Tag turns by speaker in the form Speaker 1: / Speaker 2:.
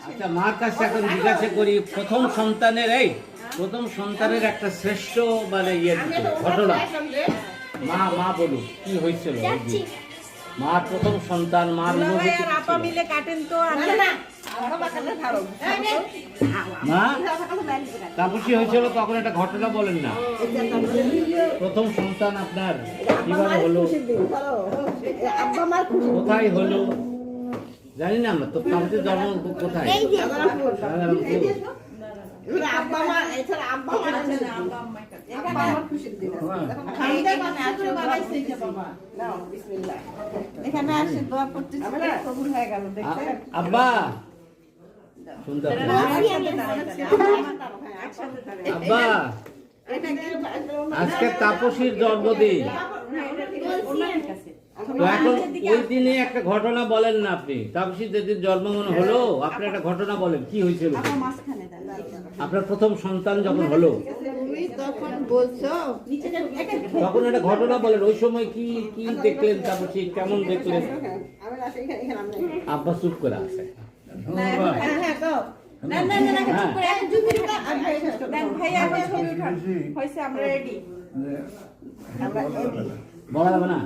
Speaker 1: আচ্ছা, মার কাছে এখন জিজ্ঞাসা করি, প্রথম সন্তানের একটা শ্রেষ্ঠ মানে ঘটনা মা মা বলুন কি হয়েছিল? মার প্রথম সন্তান, মার অনুভূতি কি ছিল? মা তাপসী হয়েছিল তখন একটা ঘটনা বলেন না। প্রথম সন্তান আপনার কিভাবে হলো, কোথায় হলো জানি না আমরা তো। তাপসীর জন্ম কোথায়? আব্বা সুন্দর আব্বা, আজকে তাপসীর জন্মদিন, তো এখন ওই দিনে একটা ঘটনা বলেন না আপনি। তাপসীর যেদিন জন্মগ্রহণ হলো আপনার একটা ঘটনা বলেন, কি হয়েছিল আপনার প্রথম সন্তান যখন হলো তখন একটা ঘটনা বলেন। ওই সময় কি কি দেখলেন, তাপসী কেমন দেখলেন? আব্বা চুপ করে আছে। বলা যাবে না?